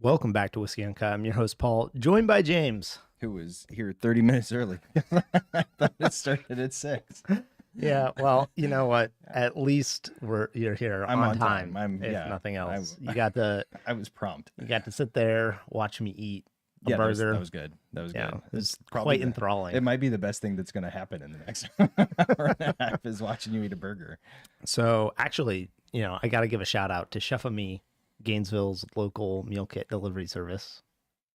Welcome back to Whiskey Uncut. I'm your host, Paul, joined by James. Who was here 30 minutes early. I thought it started at 6. Yeah, well, you know what? At least you're here I'm on on time. time. If nothing else, I you got to was prompt. sit there, watch me eat a Yeah, burger. that was good. That was Yeah, good. it's probably quite enthralling. It might be the best thing that's going to happen in the next hour and a half is watching you eat a burger. So actually, I got to give a shout out to Chef of Me, Gainesville's local meal kit delivery service,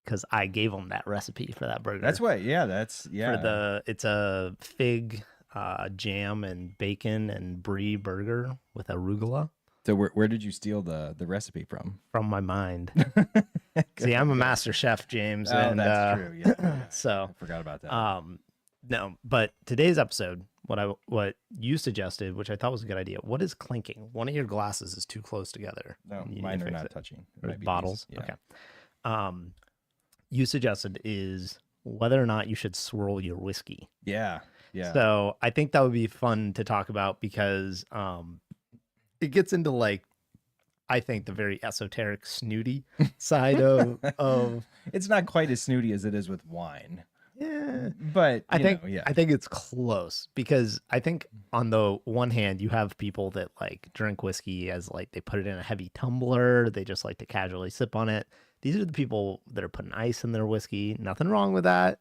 because I gave them that recipe for that burger. That's what. Yeah, It's a fig, jam and bacon and brie burger with arugula. So where did you steal the recipe from? From my mind. See, I'm a master chef, James. Oh, and that's true. Yeah. So I forgot about that. no, but today's episode, what you suggested, which I thought was a good idea. What is clinking? One of your glasses is too close together. No, mine are not touching. It might be bottles. these. Yeah. Okay. You suggested is whether or not you should swirl your whiskey. Yeah. Yeah. So I think that would be fun to talk about because it gets into I think the very esoteric, snooty side of It's not quite as snooty as it is with wine. yeah. But I think yeah. I think it's close because I think on the one hand you have people that drink whiskey as they put it in a heavy tumbler, they just like to casually sip on it. These are the people that are putting ice in their whiskey. Nothing wrong with that,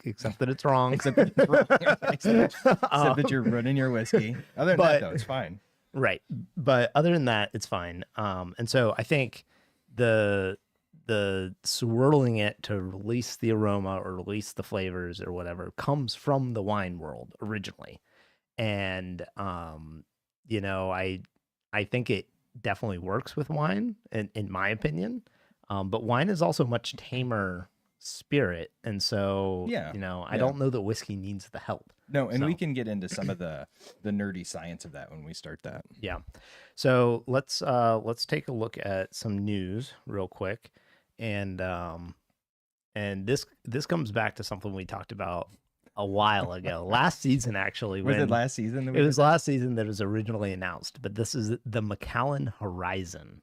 except that it's wrong. Except that it's wrong. except that you're ruining your whiskey. Other than that, though, it's fine. Right. But other than that, it's fine. And so I think the swirling it to release the aroma or release the flavors or whatever comes from the wine world originally. And I think it definitely works with wine in my opinion. But wine is also much tamer spirit, and so I don't know that whiskey needs the help. No, and we can get into some of the nerdy science of that when we start that. Yeah. So let's take a look at some news real quick. And this comes back to something we talked about a while ago. Last season, actually. Was it last season? It was last season that was originally announced, but this is the Macallan Horizon.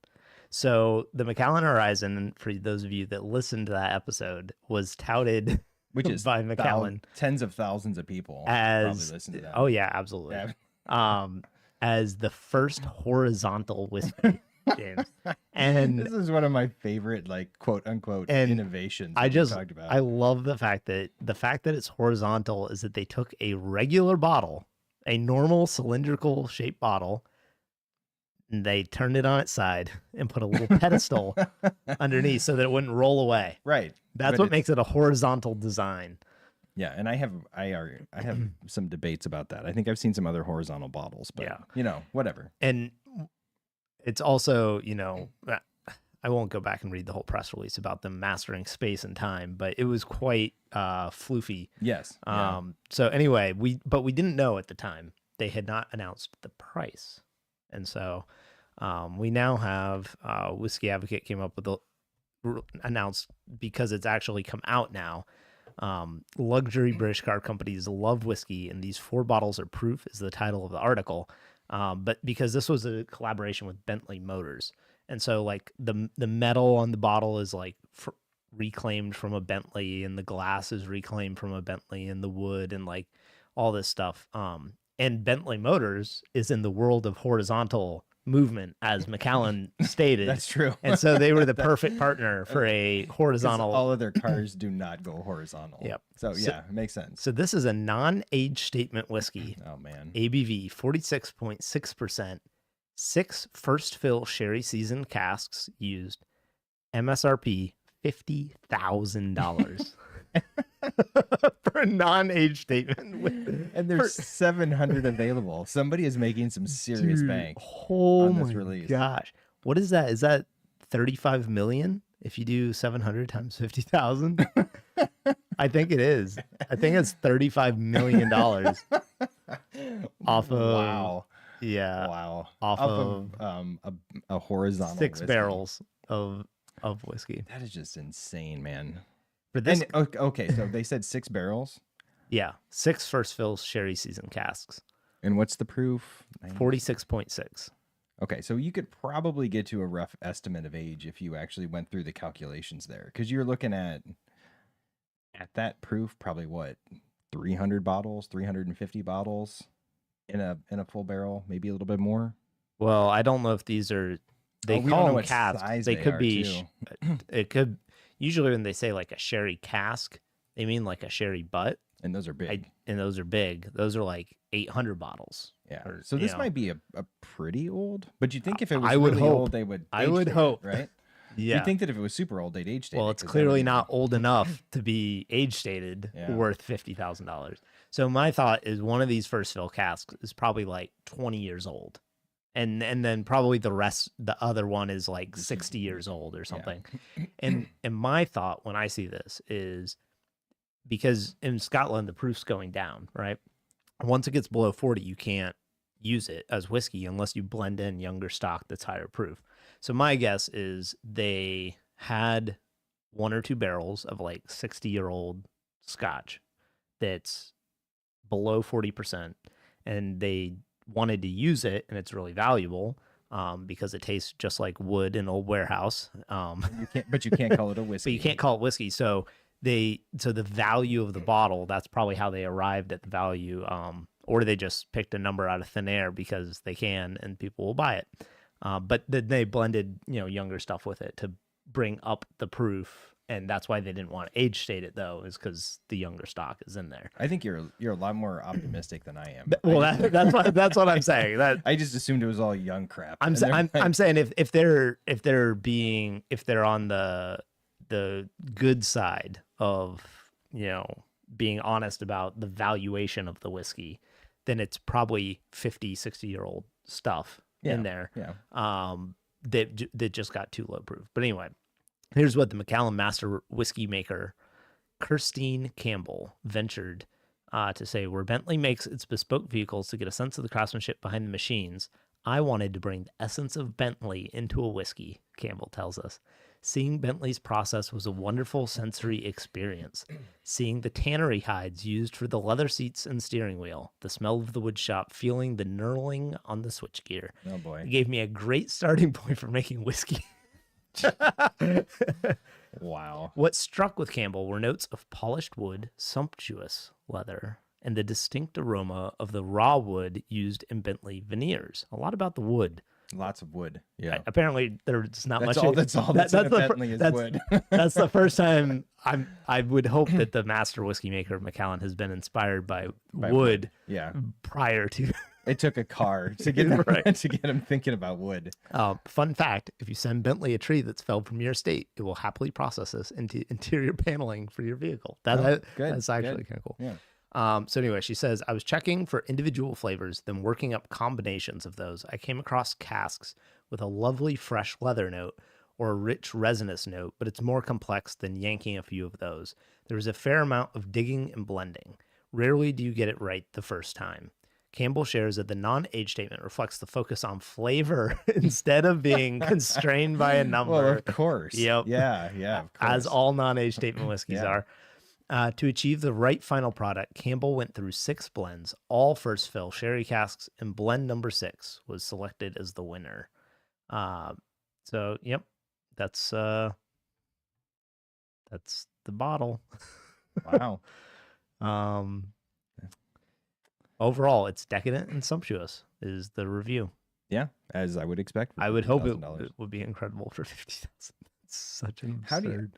So the Macallan Horizon, for those of you that listened to that episode, was touted which is by Macallan. Tens of thousands of people as probably listen to that. Oh yeah, absolutely. Yeah. As the first horizontal whiskey. James. And this is one of my favorite, quote unquote, innovations. Talked about. I love the fact that it's horizontal is that they took a regular bottle, a normal cylindrical shaped bottle, and they turned it on its side and put a little pedestal underneath so that it wouldn't roll away. Right. That's what makes it a horizontal design. Yeah, and I have some debates about that. I think I've seen some other horizontal bottles, but whatever. And it's also, I won't go back and read the whole press release about them mastering space and time, but it was quite floofy. Yes. So anyway, we didn't know at the time. They had not announced the price. And so we now have Whiskey Advocate came up with announced, because it's actually come out now. Luxury British car companies love whiskey, and these 4 bottles are proof is the title of the article. But because this was a collaboration with Bentley Motors, and so the metal on the bottle is reclaimed from a Bentley, and the glass is reclaimed from a Bentley, and the wood and all this stuff. And Bentley Motors is in the world of horizontal movement, as Macallan stated. That's true. And so they were the perfect partner for a horizontal. All other cars do not go horizontal. Yep. So it makes sense. So this is a non-age statement whiskey. Oh man. ABV 46.6%. 6 first fill sherry seasoned casks used. MSRP $50,000. For a non-age statement. And there's 700 available. Somebody is making some serious bank on this release. Gosh. What is that? Is that 35 million if you do 700 times 50,000? I think it is. I think it's $35 million off of wow. Yeah. Wow. Off of a horizontal 6 whiskey. barrels of whiskey. That is just insane, man. For this, okay, so they said 6 barrels. Yeah, 6 first fill sherry season casks. And what's the proof? 46.6. Okay, so you could probably get to a rough estimate of age if you actually went through the calculations there, because you're looking at that proof probably what 300 bottles, 350 bottles in a full barrel, maybe a little bit more. Well, I don't know if these are. They We don't call know them what casks. size They they could are, be. too. It could. Usually, when they say like a sherry cask, they mean like a sherry butt. And those are big. And those are big. Those are like 800 bottles. Yeah. Or, So this might be a pretty old, but you think if it was I would really hope. old, they would. I would hope. Right. Yeah. You'd think that if it was super old, they'd age date. Well, it, it's 'cause that clearly would not old enough to be age stated, worth $50,000. So my thought is one of these first fill casks is probably like 20 years old. And then probably the other one is like 60 years old or something. And my thought when I see this is because in Scotland the proof's going down, right? Once it gets below 40, you can't use it as whiskey unless you blend in younger stock that's higher proof. So my guess is they had 1 or 2 barrels of like 60-year-old scotch that's below 40%, and they wanted to use it, and it's really valuable because it tastes just like wood in an old warehouse. But you can't call it a whiskey. But you can't call it whiskey. So the value of the bottle, that's probably how they arrived at the value. Or they just picked a number out of thin air because they can and people will buy it. But then they blended, younger stuff with it to bring up the proof. And that's why they didn't want to age state it, though, is because the younger stock is in there. I think you're a lot more optimistic than I am. Well, that's what I'm saying. That I just assumed it was all young crap. I'm saying if they're on the good side of being honest about the valuation of the whiskey, then it's probably 50, 60-year-old stuff in there. Yeah. That just got too low proof. But anyway. Here's what the Macallan master whiskey maker, Kirstine Campbell, ventured to say. Where Bentley makes its bespoke vehicles to get a sense of the craftsmanship behind the machines, I wanted to bring the essence of Bentley into a whiskey, Campbell tells us. Seeing Bentley's process was a wonderful sensory experience. Seeing the tannery hides used for the leather seats and steering wheel, the smell of the wood shop, feeling the knurling on the switchgear. Oh, boy. It gave me a great starting point for making whiskey. Wow. What struck with Campbell were notes of polished wood, sumptuous leather, and the distinct aroma of the raw wood used in Bentley veneers. A lot about the wood. Lots of wood. Yeah. Apparently, there's not much. That's all that's in a Bentley is wood. That's the first time I would hope that the master whiskey maker Macallan has been inspired by wood. Yeah. Prior to. It took a car to get him, to get him thinking about wood. Fun fact, if you send Bentley a tree that's felled from your estate, it will happily process this into interior paneling for your vehicle. That's actually kind of cool. Yeah. So anyway, she says, I was checking for individual flavors, then working up combinations of those. I came across casks with a lovely fresh leather note or a rich resinous note, but it's more complex than yanking a few of those. There was a fair amount of digging and blending. Rarely do you get it right the first time. Campbell shares that the non-age statement reflects the focus on flavor instead of being constrained by a number. Well, of course. Yep. Yeah, of course. As all non-age statement whiskeys are. To achieve the right final product, Campbell went through 6 blends, all first fill sherry casks, and blend number 6 was selected as the winner. So, yep, that's the bottle. Wow. Overall, it's decadent and sumptuous is the review. Yeah, as I would expect. I would hope it would be incredible for $50,000. It's such an absurd.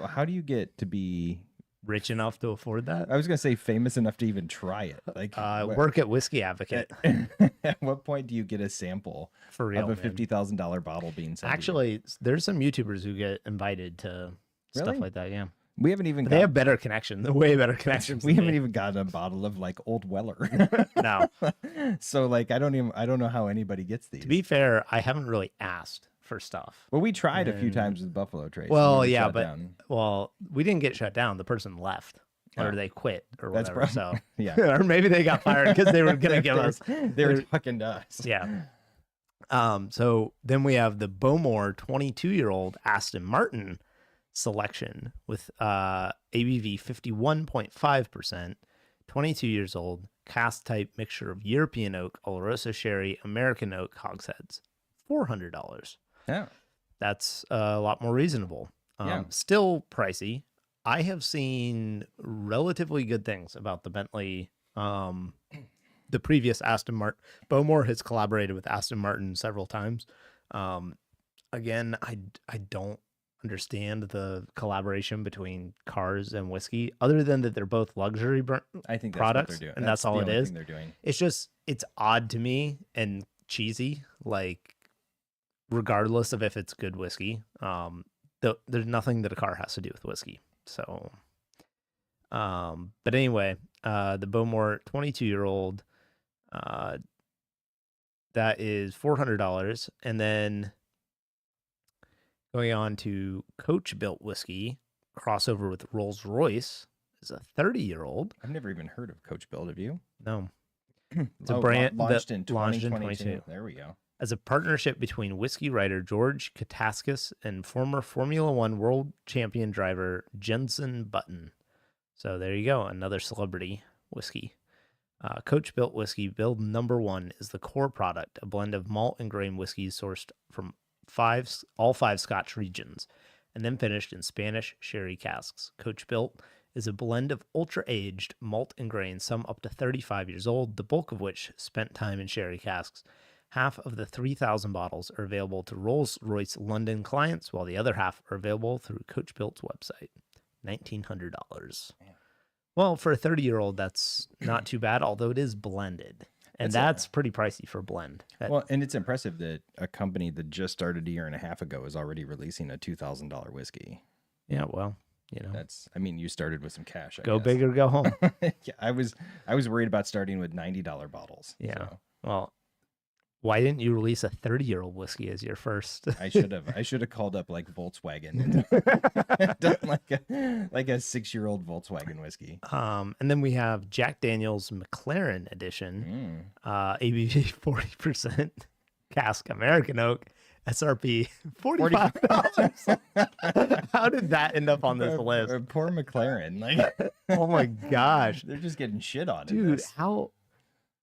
How do you get to be rich enough to afford that? I was gonna say famous enough to even try it. Like work at Whiskey Advocate. At what point do you get a sample for real, of a $50,000 bottle being sent? Actually, there's some YouTubers who get invited to stuff like that. Yeah. We haven't even. They have better connections. They're way better connections. We haven't even gotten a bottle of like Old Weller. No. So like I don't know how anybody gets these. To be fair, I haven't really asked for stuff. Well, we tried a few times with Buffalo Trace. Well, yeah, but we didn't get shut down. The person left, or they quit, or whatever. So yeah, or maybe they got fired because they were gonna give us. They were talking to us. Yeah. So then we have the Bowmore 22-year-old Aston Martin selection with ABV 51.5%, 22 years old, cask type mixture of European oak, Oloroso sherry, American oak hogsheads, $400. Yeah. That's a lot more reasonable. Yeah. Still pricey. I have seen relatively good things about the Bentley. The previous Aston Martin. Bowmore has collaborated with Aston Martin several times. Again, I don't understand the collaboration between cars and whiskey, other than that they're both luxury I think that's products, what they're doing. and that's all the it only is. thing they're doing. It's odd to me and cheesy. Like, regardless of if it's good whiskey, there's nothing that a car has to do with whiskey. So, but anyway, the Bowmore 22-year-old, that is $400, and then going on to Coach built whiskey crossover with Rolls Royce is a 30-year-old. I've never even heard of Coach Build. Have you? No, it's a brand launched that in launched in 2022. There we go. As a partnership between whiskey writer George Kataskis and former Formula One world champion driver Jenson Button. So there you go, another celebrity whiskey. Coach built whiskey, Build Number 1, is the core product, a blend of malt and grain whiskeys sourced from all five Scotch regions, and then finished in Spanish sherry casks. Coach built is a blend of ultra-aged malt and grain, some up to 35 years old, the bulk of which spent time in sherry casks. Half of the 3,000 bottles are available to Rolls-Royce London clients, while the other half are available through Coach Built's website. $1,900. Well, for a 30-year-old, that's not too bad, although it is blended. And that's pretty pricey for a blend. Well, and it's impressive that a company that just started a year and a half ago is already releasing a $2,000 whiskey. Yeah, well, you started with some cash. Go big or go home. Yeah, I was worried about starting with $90 bottles. Yeah. So. Well, why didn't you release a 30-year-old whiskey as your first? I should have called up like Volkswagen and done like a 6-year-old Volkswagen whiskey. And then we have Jack Daniel's McLaren edition, ABV 40%, cask American oak, SRP $45. How did that end up on this list? Poor McLaren. Like, oh my gosh, they're just getting shit on, dude. How?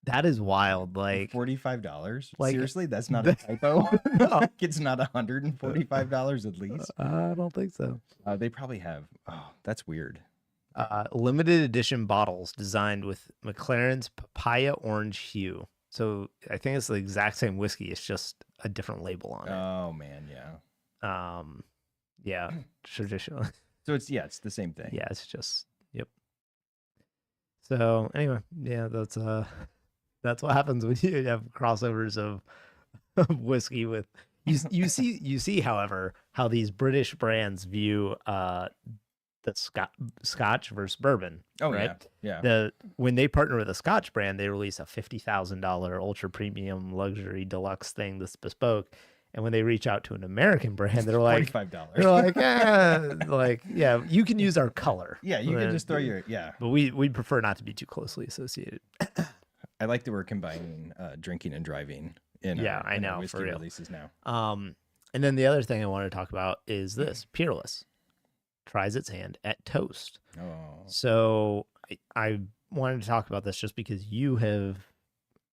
That is wild. Like $45. Like, seriously, that's not a typo. No. Like, it's not $145 at least. I don't think so. They probably have. Oh, that's weird. Limited edition bottles designed with McLaren's papaya orange hue. So I think it's the exact same whiskey. It's just a different label on it. Oh man, yeah. Yeah, traditional. So it's the same thing. Yeah, it's just yep. So anyway, yeah, that's what happens when you have crossovers of whiskey with you see, however, how these British brands view the Scotch versus bourbon. Oh, right? Yeah. When they partner with a Scotch brand, they release a $50,000 ultra premium luxury deluxe thing that's bespoke. And when they reach out to an American brand, they're like $45. They're like, yeah, you can use our color. Yeah, you can just throw But we prefer not to be too closely associated. I like that we're combining drinking and driving in I know, our whiskey for real. releases now. And then the other thing I wanted to talk about is this: Peerless tries its hand at toast. Oh. So I wanted to talk about this just because you have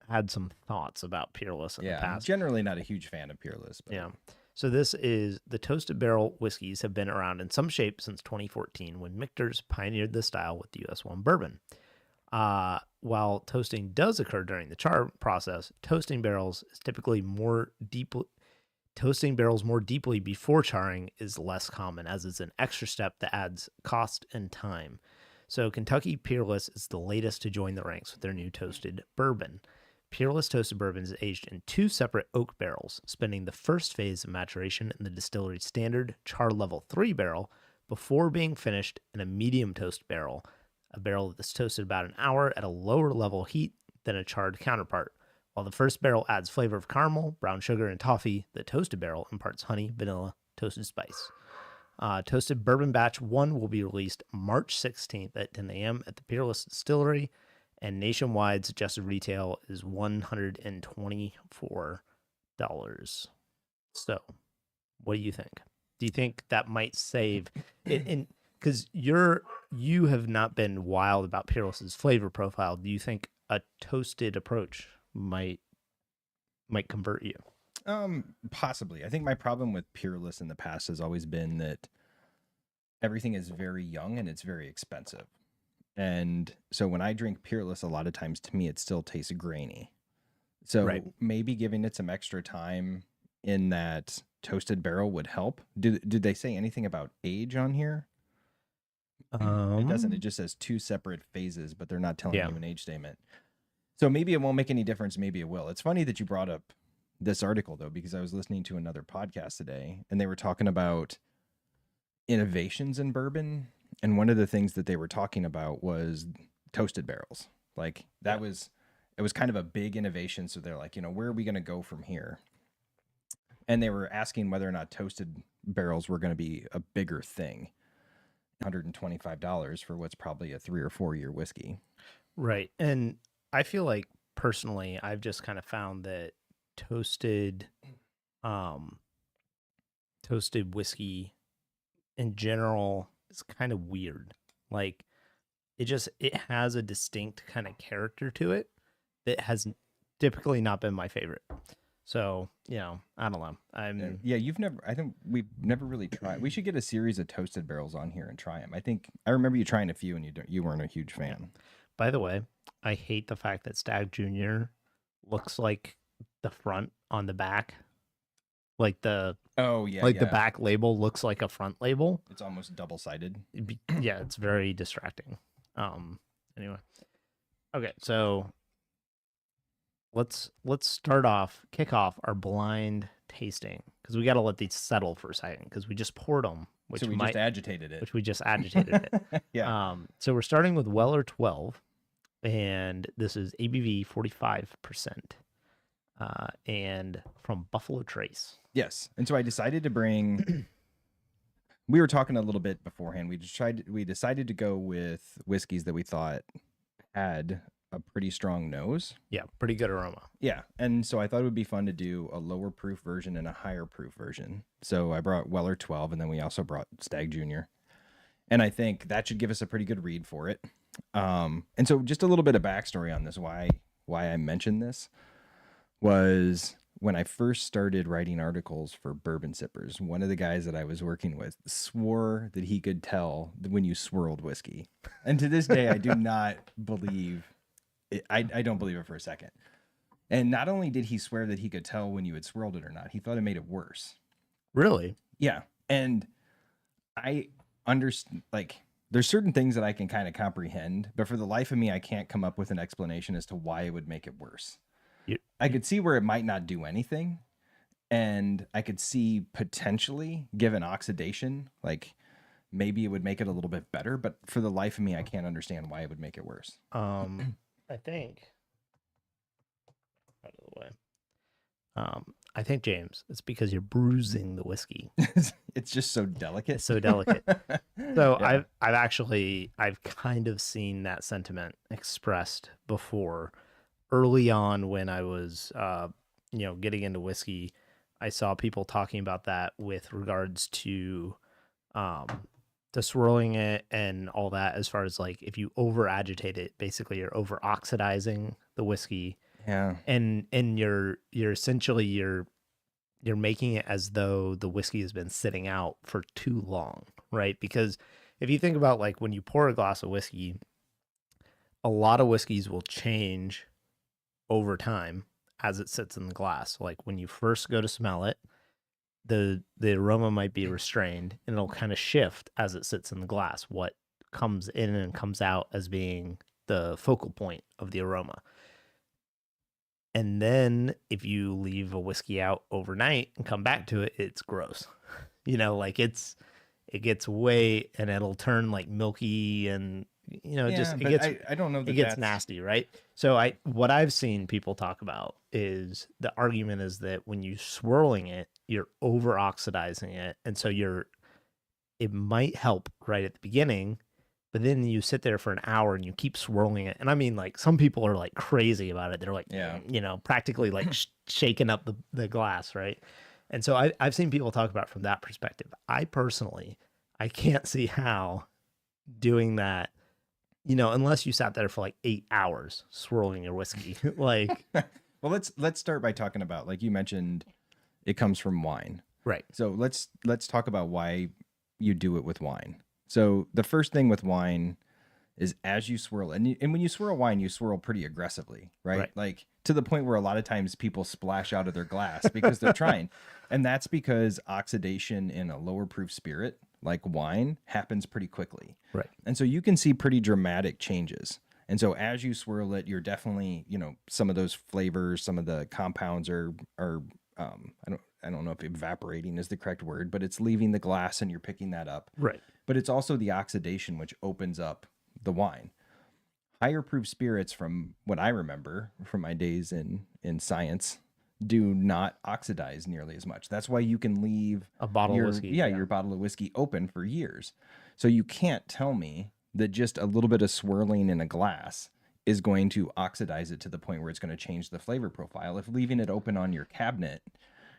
had some thoughts about Peerless in the past. I'm generally not a huge fan of Peerless. But... Yeah. So this is the toasted barrel whiskeys have been around in some shape since 2014 when Michter's pioneered the style with the US 1 bourbon. While toasting does occur during the char process, toasting barrels more deeply before charring is less common, as it's an extra step that adds cost and time. So Kentucky Peerless is the latest to join the ranks with their new toasted bourbon. Peerless toasted bourbon is aged in 2 separate oak barrels, spending the first phase of maturation in the distillery's standard char level 3 barrel before being finished in a medium toast barrel, a barrel that's toasted about an hour at a lower level heat than a charred counterpart. While the first barrel adds flavor of caramel, brown sugar, and toffee, the toasted barrel imparts honey, vanilla, toasted spice. Toasted Bourbon Batch 1 will be released March 16th at 10 a.m. at the Peerless Distillery, and nationwide suggested retail is $124. So, what do you think? Do you think that might save it? Because you have not been wild about Peerless's flavor profile. Do you think a toasted approach might convert you? Possibly. I think my problem with Peerless in the past has always been that everything is very young and it's very expensive. And so when I drink Peerless, a lot of times to me it still tastes grainy. So Right. maybe giving it some extra time in that toasted barrel would help. Did they say anything about age on here? It doesn't. It just says 2 separate phases, but they're not telling Yeah. you an age statement. So maybe it won't make any difference. Maybe it will. It's funny that you brought up this article though, because I was listening to another podcast today and they were talking about innovations in bourbon. And one of the things that they were talking about was toasted barrels. Like that was, it was kind of a big innovation. So they're like, where are we going to go from here? And they were asking whether or not toasted barrels were going to be a bigger thing. $125 for what's probably a 3 or 4 year whiskey. Right. And I feel like personally, I've just kind of found that toasted whiskey in general is kind of weird. Like it has a distinct kind of character to it that has typically not been my favorite. So, I don't know. Yeah, I think we've never really tried. We should get a series of toasted barrels on here and try them. I remember you trying a few and you weren't a huge fan. By the way, I hate the fact that Stag Junior looks like the front on the back. Like the the back label looks like a front label. It's almost double-sided. Yeah, it's very distracting. Anyway. Okay, so let's kick off our blind tasting because we got to let these settle for a second because we just poured them, which we just agitated it. Yeah. So we're starting with Weller 12, and this is ABV 45%, and from Buffalo Trace. Yes, and so I decided to bring. We were talking a little bit beforehand. We decided to go with whiskeys that we thought had a pretty strong nose. Yeah, pretty good aroma. Yeah, and so I thought it would be fun to do a lower proof version and a higher proof version. So I brought Weller 12, and then we also brought Stag Junior. And I think that should give us a pretty good read for it. And so just a little bit of backstory on this, why I mentioned this was when I first started writing articles for Bourbon Sippers, one of the guys that I was working with swore that he could tell when you swirled whiskey. And to this day, I do not believe it. I don't believe it for a second. And not only did he swear that he could tell when you had swirled it or not, he thought it made it worse. Really? Yeah. And I understand, like, there's certain things that I can kind of comprehend, but for the life of me, I can't come up with an explanation as to why it would make it worse. I could see where it might not do anything, and I could see potentially, given oxidation, like maybe it would make it a little bit better, but for the life of me, I can't understand why it would make it worse. I think out of the way. I think, James, it's because you're bruising the whiskey. It's just so delicate. It's so delicate. So Yeah. I've kind of seen that sentiment expressed before. Early on when I was getting into whiskey, I saw people talking about that with regards to swirling it and all that, as far as like if you over agitate it, basically you're over oxidizing the whiskey. Yeah. And you're essentially you're making it as though the whiskey has been sitting out for too long, right? Because if you think about like when you pour a glass of whiskey, a lot of whiskeys will change over time as it sits in the glass. Like when you first go to smell it, the aroma might be restrained and it'll kind of shift as it sits in the glass, what comes in and comes out as being the focal point of the aroma. And then if you leave a whiskey out overnight and come back to it, it's gross. Like it gets way, and it'll turn like milky and I don't know that it gets nasty, right? So what I've seen people talk about is the argument is that when you swirling it, you're over oxidizing it, and so it might help right at the beginning, but then you sit there for an hour and you keep swirling it. And I mean, like some people are like crazy about it. They're like, practically like shaking up the glass, right? And so I've seen people talk about it from that perspective. I personally, I can't see how doing that, unless you sat there for like 8 hours swirling your whiskey. Like, well, let's start by talking about, like you mentioned, it comes from wine. Right. So let's talk about why you do it with wine. So the first thing with wine is as you swirl, and when you swirl wine, you swirl pretty aggressively, right? Like to the point where a lot of times people splash out of their glass because they're trying. And that's because oxidation in a lower proof spirit like wine happens pretty quickly. Right. And so you can see pretty dramatic changes. And so as you swirl it, you're definitely, some of those flavors, some of the compounds are I don't know if evaporating is the correct word, but it's leaving the glass and you're picking that up. Right. But it's also the oxidation which opens up the wine. Higher proof spirits, from what I remember from my days in science, do not oxidize nearly as much. That's why you can leave a bottle of whiskey. Yeah, your bottle of whiskey open for years. So you can't tell me that just a little bit of swirling in a glass is going to oxidize it to the point where it's going to change the flavor profile. If leaving it open on your cabinet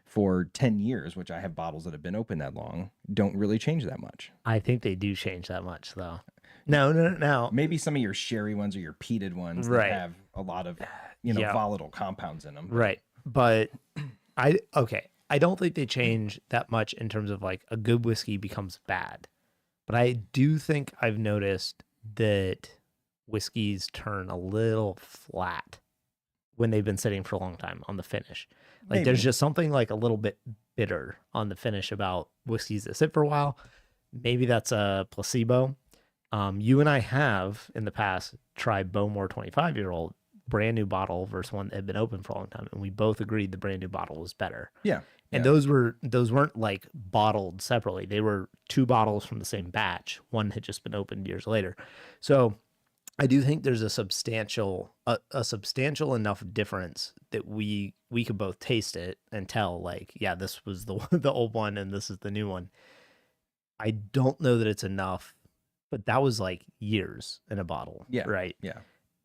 for 10 years, which I have bottles that have been open that long, don't really change that much. I think they do change that much, though. No. Maybe some of your sherry ones or your peated ones that have a lot of, volatile compounds in them. Right. But I don't think they change that much in terms of like a good whiskey becomes bad. But I do think I've noticed that whiskeys turn a little flat when they've been sitting for a long time on the finish. Like there's just something like a little bit bitter on the finish about whiskeys that sit for a while. Maybe that's a placebo. You and I have in the past tried Bowmore 25-year-old brand new bottle versus one that had been open for a long time, and we both agreed the brand new bottle was better. Yeah. And those weren't like bottled separately. They were two bottles from the same batch. One had just been opened years later. So I do think there's a substantial enough difference that we could both taste it and tell, like, yeah, this was the old one and this is the new one. I don't know that it's enough, but that was like years in a bottle. Yeah. Right. Yeah.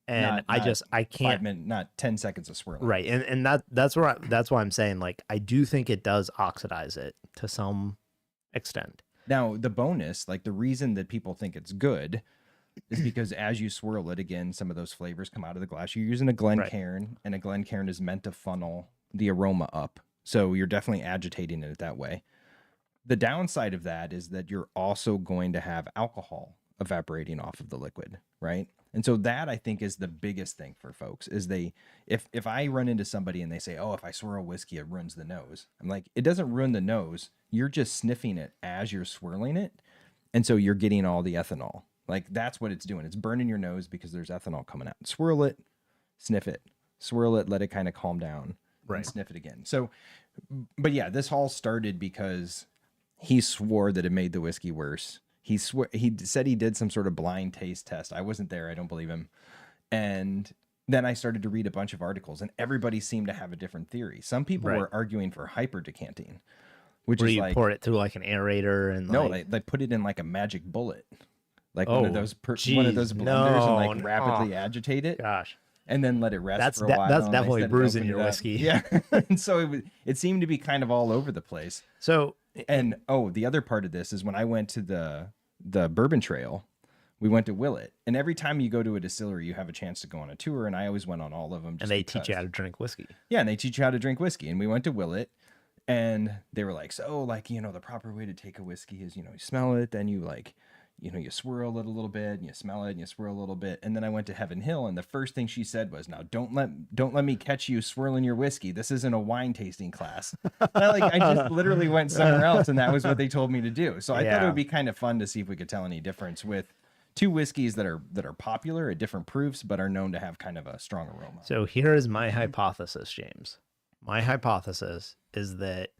And I can't 5 minutes, not 10 seconds of swirling. Right. And that's why I'm saying, like, I do think it does oxidize it to some extent. Now, the bonus, like the reason that people think it's good is because as you swirl it, again, some of those flavors come out of the glass. You're using a Glencairn, and a Glencairn is meant to funnel the aroma up. So you're definitely agitating it that way. The downside of that is that you're also going to have alcohol evaporating off of the liquid, right? And so that, I think, is the biggest thing for folks is if I run into somebody and they say, oh, if I swirl whiskey, it ruins the nose. I'm like, it doesn't ruin the nose. You're just sniffing it as you're swirling it. And so you're getting all the ethanol. Like that's what it's doing. It's burning your nose because there's ethanol coming out. Swirl it, sniff it, swirl it, let it kind of calm down, and sniff it again. So, but yeah, this all started because he swore that it made the whiskey worse. He said he did some sort of blind taste test. I wasn't there. I don't believe him. And then I started to read a bunch of articles, and everybody seemed to have a different theory. Some people were arguing for hyper decanting, which where is you like pour it through like an aerator and no, like... they put it in like a magic bullet, like one of those blenders, and like rapidly agitate it. Gosh. And then let it rest for a while. That's definitely bruising your whiskey. Yeah. And so it seemed to be kind of all over the place. So, and the other part of this is when I went to the Bourbon Trail, we went to Willet. And every time you go to a distillery, you have a chance to go on a tour. And I always went on all of them. And they teach you how to drink whiskey. Yeah. And they teach you how to drink whiskey. And we went to Willet, and they were like, so like, the proper way to take a whiskey is, you smell it. Then you like, you swirl it a little bit, and you smell it, and you swirl a little bit. And then I went to Heaven Hill, and the first thing she said was, now don't let me catch you swirling your whiskey. This isn't a wine tasting class. I just literally went somewhere else, and that was what they told me to do. So I thought it would be kind of fun to see if we could tell any difference with two whiskeys that are popular at different proofs, but are known to have kind of a strong aroma. So here is my hypothesis, James. My hypothesis is that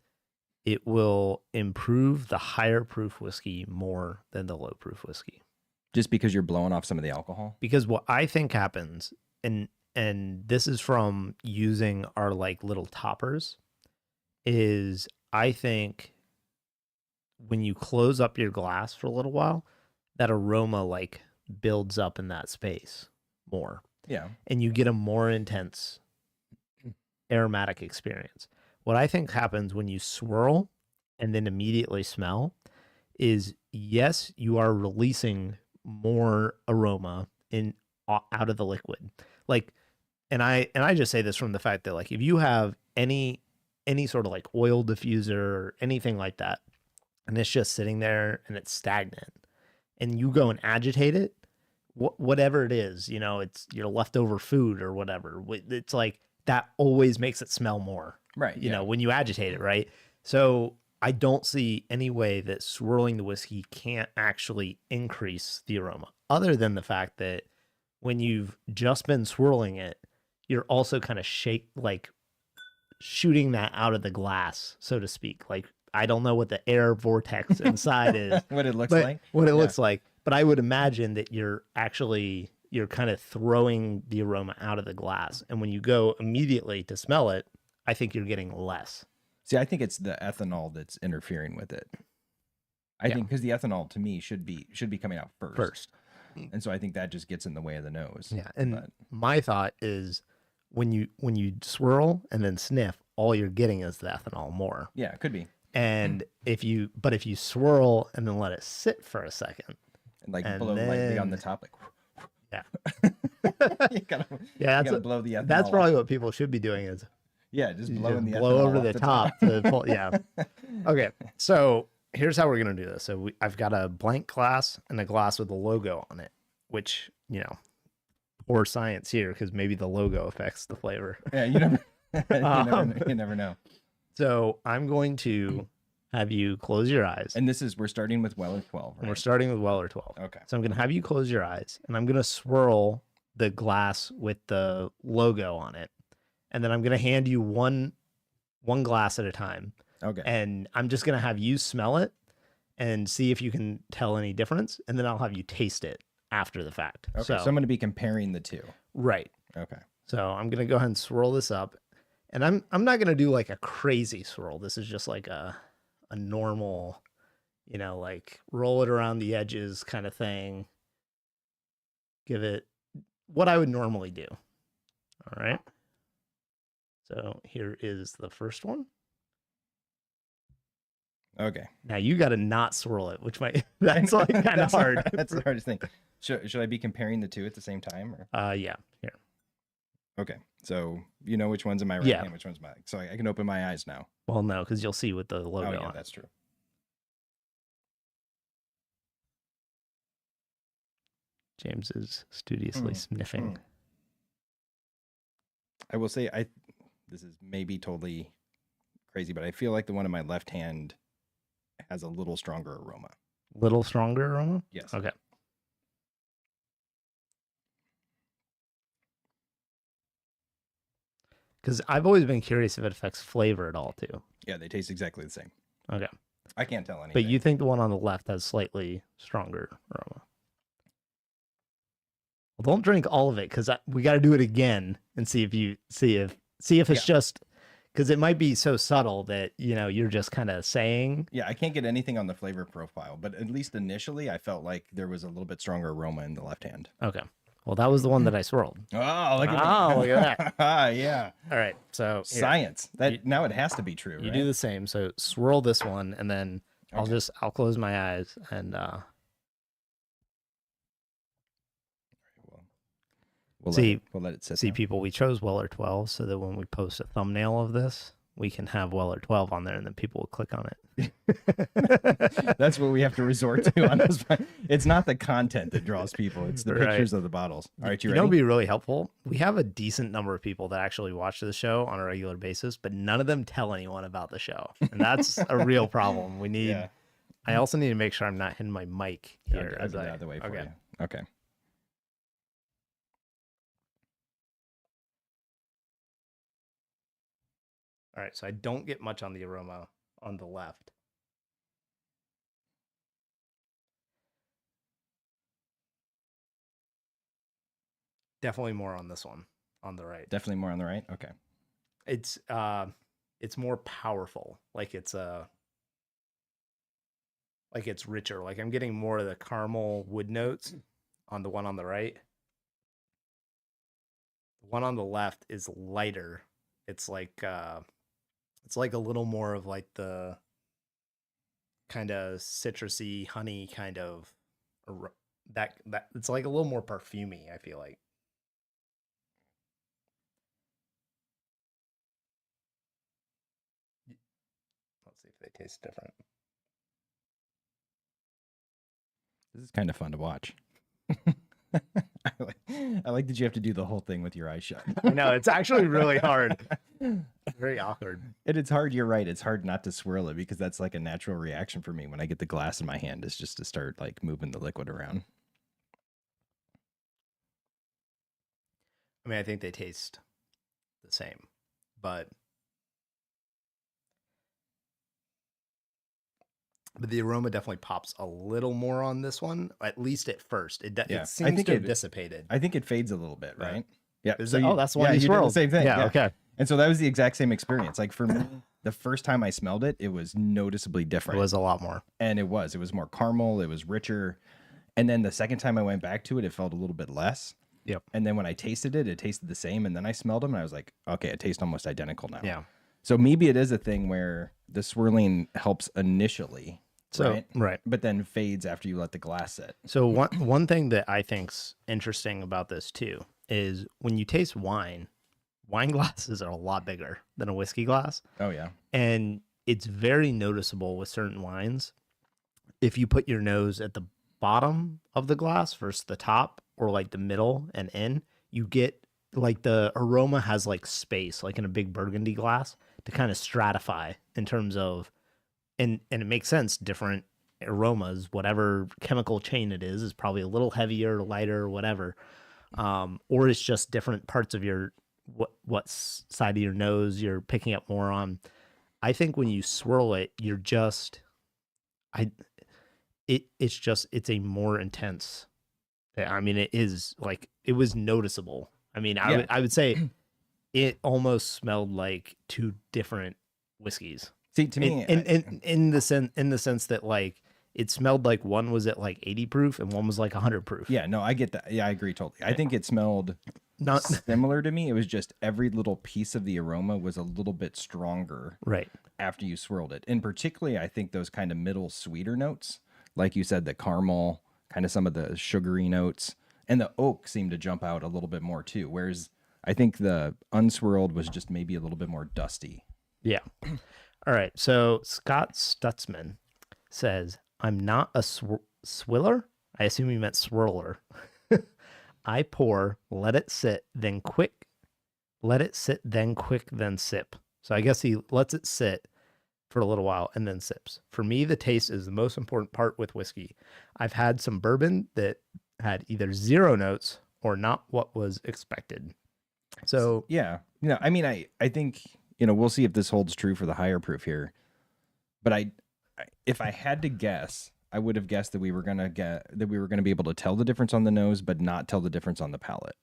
it will improve the higher proof whiskey more than the low proof whiskey. Just because you're blowing off some of the alcohol? Because what I think happens, and this is from using our like little toppers, is I think when you close up your glass for a little while, that aroma like builds up in that space more. Yeah. And you get a more intense aromatic experience. What I think happens when you swirl and then immediately smell is, yes, you are releasing more aroma out of the liquid. Like, and I just say this from the fact that, like, if you have any any sort of like oil diffuser or anything like that, and it's just sitting there and it's stagnant, and you go and agitate it, whatever it is, you know, it's your leftover food or whatever. It's like that always makes it smell more, Right. you Yeah. know, when you agitate it, right? So I don't see any way that swirling the whiskey can't actually increase the aroma, other than the fact that when you've just been swirling it, you're also kind of shooting that out of the glass, so to speak. Like, I don't know what the air vortex inside is, What it looks but like. what it Yeah. looks like. But I would imagine that you're kind of throwing the aroma out of the glass. And when you go immediately to smell it, I think you're getting less. See, I think it's the ethanol that's interfering with it. I Yeah. think because the ethanol to me should be coming out first. First. And so I think that just gets in the way of the nose. Yeah. And But my thought is when you swirl and then sniff, all you're getting is the ethanol more. yeah, it could be. And if you swirl and then let it sit for a second, And like And blow lightly on the then- top, like yeah, you gotta, yeah, you gotta blow the ethanol. that's off. probably what people should be doing is Yeah, just you blowing just the blow ethanol over off the top to pull. Yeah. Okay. So here's how we're gonna do this. So I've got a blank glass and a glass with a logo on it, which, you know, poor science here because maybe the logo affects the flavor. Yeah, you never, Um, you never know. So I'm going to have you close your eyes, And we're starting with Weller 12, and we're right? starting with Weller 12. Okay. So I'm gonna have you close your eyes, and I'm gonna swirl the glass with the logo on it, and then I'm gonna hand you one glass at a time. Okay. And I'm just gonna have you smell it and see if you can tell any difference, and then I'll have you taste it after the fact. Okay. So I'm going to be comparing the two. Right. Okay. So I'm gonna go ahead and swirl this up, and I'm not gonna do like a crazy swirl. This is just like a normal, you know, like roll it around the edges kind of thing. Give it what I would normally do. All right. So here is the first one. Okay. Now you got to not swirl it, which might that's like kind of hard. That's the hardest thing. Should I be comparing the two at the same time? Or? Yeah. Here. Okay. So you know which one's in my right Yeah. hand, which one's my. So I can open my eyes now. Well, no, because you'll see with the logo Oh yeah, on it. that's true. James is studiously sniffing. I will say this is maybe totally crazy, but I feel like the one in my left hand has a little stronger aroma. Little stronger aroma? Yes. Okay. Because I've always been curious if it affects flavor at all, too. Yeah, they taste exactly the same. Okay. I can't tell anything. But you think the one on the left has slightly stronger aroma? Well, don't drink all of it because we got to do it again and see if it's just because it might be so subtle that, you know, you're just kind of saying. Yeah, I can't get anything on the flavor profile, but at least initially I felt like there was a little bit stronger aroma in the left hand. Okay. Well, that was the one that I swirled. Oh, look at Oh, look at that. Ah, yeah. All right. So here, Science. Now it has to be true, you right? do the same. So swirl this one and then Okay. I'll close my eyes and We'll see- let it sit. see now. people. We chose Weller 12 so that when we post a thumbnail of this, we can have Weller 12 on there and then people will click on it. That's what we have to resort to on this. It's not the content that draws people; it's the Right. pictures of the bottles. All right, you You ready? know, what'd be really helpful. We have a decent number of people that actually watch the show on a regular basis, but none of them tell anyone about the show, and that's a real problem. We need. Yeah. I also need to make sure I'm not hitting my mic here. I'll as do I- the other way for okay. you. Okay. All right, so I don't get much on the aroma on the left. Definitely more on this one on the right. Definitely more on the right. Okay. It's more powerful. Like it's richer. Like I'm getting more of the caramel wood notes on the one on the right. The one on the left is lighter. It's like a little more of like the kind of citrusy honey kind of that it's like a little more perfumey, I feel like. taste different. This is kind of fun to watch. I like that you have to do the whole thing with your eyes shut. I know, it's actually really hard. Very awkward. And it's hard, you're right. It's hard not to swirl it because that's like a natural reaction for me when I get the glass in my hand, is just to start like moving the liquid around. I mean, I think they taste the same, but the aroma definitely pops a little more on this one, at least at first. It seems to have dissipated. I think it fades a little bit, right? Yeah. That's the one you did swirled. the same thing. Yeah, okay. And so that was the exact same experience. Like for me, the first time I smelled it, it was noticeably different. It was a lot more. And it was more caramel. It was richer. And then the second time I went back to it, it felt a little bit less. Yep. And then when I tasted it, it tasted the same. And then I smelled them and I was like, okay, it tastes almost identical now. Yeah. So maybe it is a thing where the swirling helps initially. So, right. But then fades after you let the glass sit. So one thing that I think's interesting about this too is when you taste wine glasses are a lot bigger than a whiskey glass. Oh yeah. And it's very noticeable with certain wines. If you put your nose at the bottom of the glass versus the top, or like the middle and in, you get like the aroma has like space, like in a big Burgundy glass, to kind of stratify in terms of, and it makes sense, different aromas, whatever chemical chain it is probably a little heavier, lighter, whatever. Or it's just different parts of your, what side of your nose you're picking up more on. I think when you swirl it, you're just, it's a more intense. I mean, it is like, it was noticeable. I mean, I would say it almost smelled like two different whiskeys. See, to me, in the sense that like it smelled like one was at like 80 proof and one was like 100 proof. Yeah, no, I get that. Yeah, I agree totally. I think it smelled not similar to me. It was just every little piece of the aroma was a little bit stronger, right, after you swirled it. And particularly, I think those kind of middle sweeter notes, like you said, the caramel, kind of some of the sugary notes, and the oak seemed to jump out a little bit more too. Whereas I think the unswirled was just maybe a little bit more dusty. Yeah. All right. So Scott Stutzman says, I'm not a swiller. I assume he meant swirler. I pour, let it sit, then quick. Let it sit, then quick, then sip. So I guess he lets it sit for a little while and then sips. For me, the taste is the most important part with whiskey. I've had some bourbon that had either zero notes or not what was expected. So yeah, you know, I mean, I think, you know, we'll see if this holds true for the higher proof here. But if I had to guess, I would have guessed that we were gonna be able to tell the difference on the nose, but not tell the difference on the palate.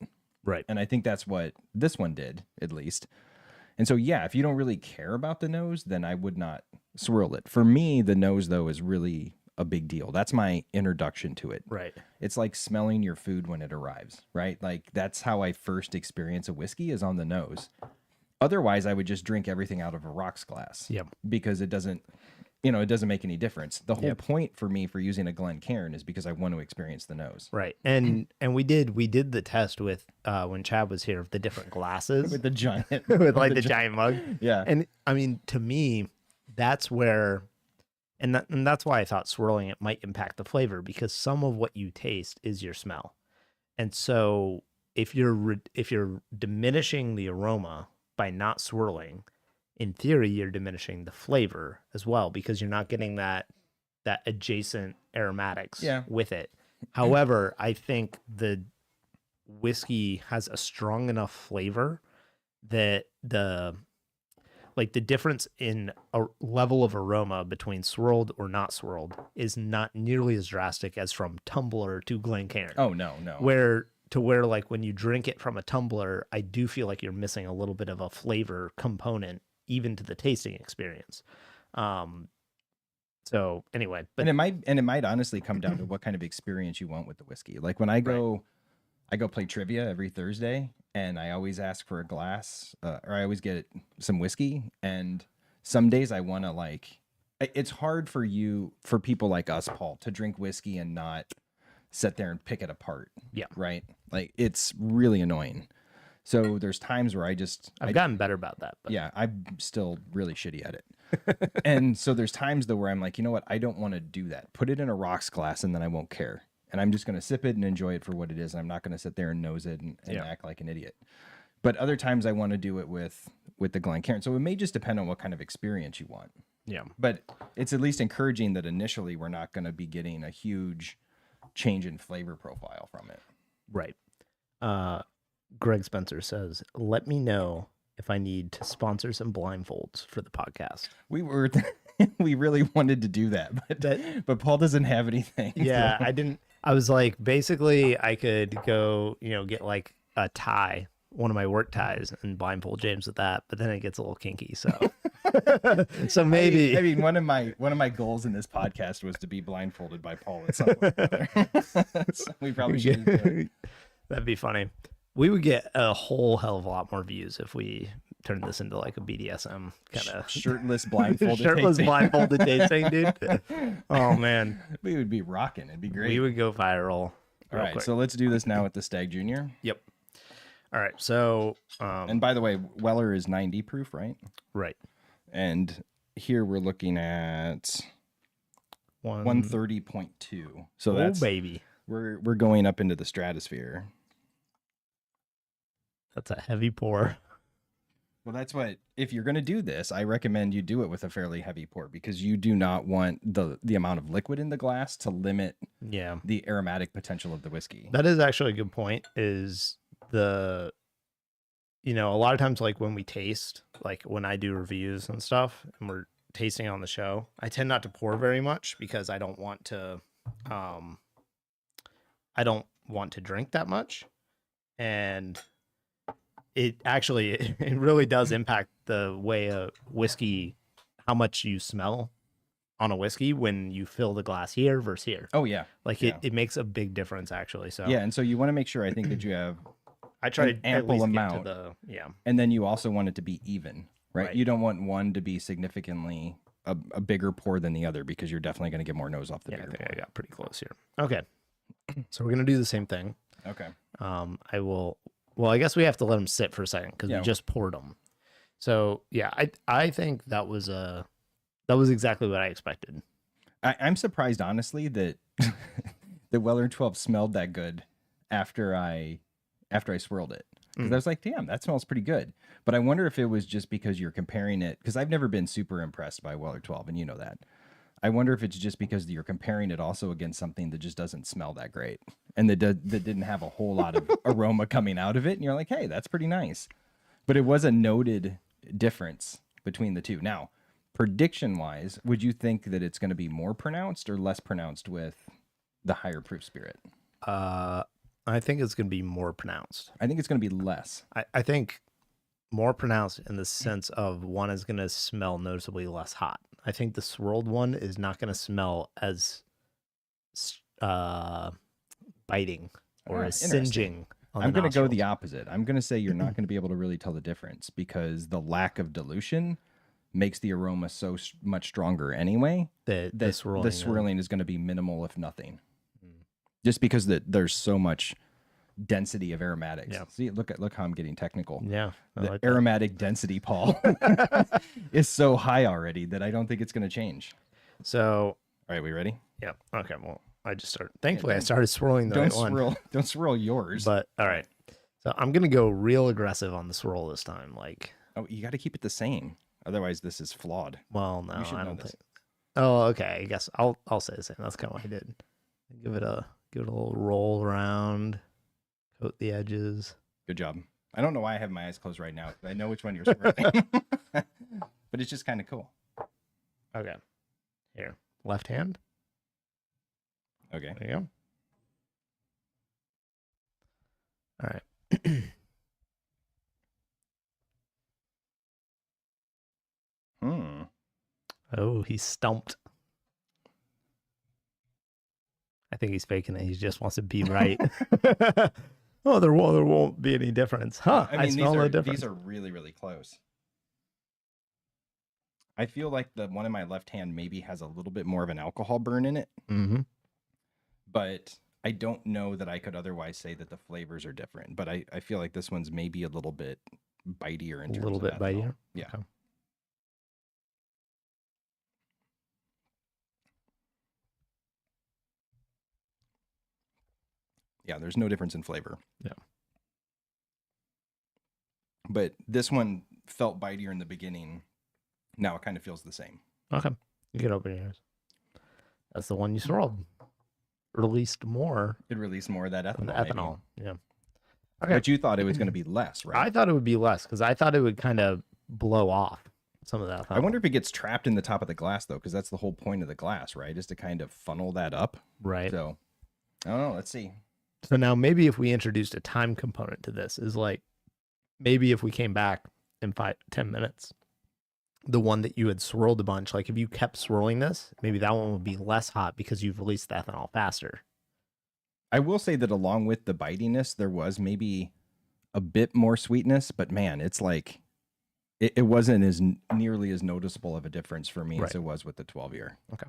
Right. And I think that's what this one did, at least. And so, yeah, if you don't really care about the nose, then I would not swirl it. For me, the nose, though, is really a big deal. That's my introduction to it. Right. It's like smelling your food when it arrives, right? Like that's how I first experience a whiskey, is on the nose. Otherwise, I would just drink everything out of a rocks glass. Yep. Because it doesn't make any difference. The whole point for me for using a Glencairn is because I want to experience the nose. Right. And we did the test with when Chad was here, of the different glasses with the giant with like the giant mug. Yeah. And I mean, to me, that's where and that's why I thought swirling it might impact the flavor, because some of what you taste is your smell. And so if you're diminishing the aroma by not swirling, in theory, you're diminishing the flavor as well, because you're not getting that adjacent aromatics with it. However, I think the whiskey has a strong enough flavor that the difference in a level of aroma between swirled or not swirled is not nearly as drastic as from tumbler to Glencairn. Oh, no. Where like when you drink it from a tumbler, I do feel like you're missing a little bit of a flavor component, even to the tasting experience. So anyway, but it might honestly come down to what kind of experience you want with the whiskey. Like when I go play trivia every Thursday, and I always ask for a glass, or I always get some whiskey. And some days I want to it's hard for people like us, Paul, to drink whiskey and not sit there and pick it apart. Yeah. Right. Like it's really annoying. So there's times where I've gotten better about that. But. Yeah, I'm still really shitty at it. And so there's times though where I'm like, you know what? I don't want to do that. Put it in a rocks glass and then I won't care. And I'm just going to sip it and enjoy it for what it is. And I'm not going to sit there and nose it and Yeah. act like an idiot. But other times I want to do it with the Glencairn. So it may just depend on what kind of experience you want. Yeah. But it's at least encouraging that initially we're not going to be getting a huge change in flavor profile from it. Right. Greg Spencer says, let me know if I need to sponsor some blindfolds for the podcast. We were, we really wanted to do that, but Paul doesn't have anything. Yeah, so. I didn't. I was like, basically, I could go, get like a tie, one of my work ties, and blindfold James with that. But then it gets a little kinky. So, so maybe. I mean, one of my goals in this podcast was to be blindfolded by Paul at some point. So we probably should do it. That'd be funny. We would get a whole hell of a lot more views if we turned this into like a BDSM kind of shirtless blindfolded blindfolded tasting, dude. Oh man, we would be rocking. It'd be great. We would go viral. All right, so let's do this now with the Stag Junior. Yep. All right, so and by the way, Weller is 90 proof, right? Right. And here we're looking at 130.2. So that's baby. We're going up into the stratosphere. That's a heavy pour. Well, that's what, if you're going to do this, I recommend you do it with a fairly heavy pour because you do not want the amount of liquid in the glass to limit the aromatic potential of the whiskey. That is actually a good point, is a lot of times, like when we taste, like when I do reviews and stuff and we're tasting on the show, I tend not to pour very much because I don't want to drink that much. And it really does impact the way a whiskey, how much you smell on a whiskey when you fill the glass here versus here. Oh yeah. Like it makes a big difference actually. So yeah. And so you want to make sure, I think, that you have I try an ample amount. And then you also want it to be even, right? You don't want one to be significantly a bigger pour than the other because you're definitely going to get more nose off the bigger pour. I got pretty close here. Okay. So we're going to do the same thing. Okay. I guess we have to let them sit for a second because we just poured them. So yeah, I think that was exactly what I expected. I'm surprised, honestly, that the Weller 12 smelled that good after I swirled it. Because I was like, damn, that smells pretty good. But I wonder if it was just because you're comparing it, because I've never been super impressed by Weller 12, and you know that. I wonder if it's just because you're comparing it also against something that just doesn't smell that great and that didn't have a whole lot of aroma coming out of it. And you're like, hey, that's pretty nice. But it was a noted difference between the two. Now, prediction-wise, would you think that it's going to be more pronounced or less pronounced with the higher proof spirit? I think it's going to be more pronounced. I think it's going to be less. I think more pronounced in the sense of one is going to smell noticeably less hot. I think the swirled one is not going to smell as biting or as singeing. I'm going to go the opposite. I'm going to say you're not going to be able to really tell the difference because the lack of dilution makes the aroma so much stronger anyway. The swirling is going to be minimal, if nothing. Just because there's so much density of aromatics. Yeah. See, look how I'm getting technical. Yeah. The aromatic density, Paul, is so high already that I don't think it's going to change. So, all right, we ready? Yeah. Okay. Well, I just started. Thankfully, I started swirling the right one. Don't swirl yours. But all right. So I'm gonna go real aggressive on the swirl this time. Like, oh, you got to keep it the same. Otherwise, this is flawed. Well, no, I don't think. Oh, okay. I guess I'll say the same. That's kind of what I did. Give it a little roll around. Coat the edges. Good job. I don't know why I have my eyes closed right now. I know which one you're swirling. But it's just kind of cool. Okay. Here. Left hand. Okay. There you go. All right. Oh, he's stumped. I think he's faking it. He just wants to be right. Oh, there won't be any difference. Huh? I mean, smell no difference. These are really, really close. I feel like the one in my left hand maybe has a little bit more of an alcohol burn in it. Mm-hmm. But I don't know that I could otherwise say that the flavors are different. But I feel like this one's maybe a little bit bitier. A little bit bitier? Yeah. Okay. Yeah, there's no difference in flavor. Yeah. But this one felt bitier in the beginning. Now it kind of feels the same. Okay. You can open yours. That's the one you swirled. Released more It released more of that than ethanol. the ethanol. Maybe. Yeah. Okay. But you thought it was going to be less, right? I thought it would be less because I thought it would kind of blow off some of that ethanol. I wonder if it gets trapped in the top of the glass, though, because that's the whole point of the glass, right? Is to kind of funnel that up. Right. So, I don't know. Let's see. So now maybe if we introduced a time component to this, is like maybe if we came back in 5-10 minutes, the one that you had swirled a bunch, like if you kept swirling this, maybe that one would be less hot because you've released the ethanol faster. I will say that along with the bitiness, there was maybe a bit more sweetness, but man, it's like it wasn't as nearly as noticeable of a difference for me as it was with the 12-year. Okay.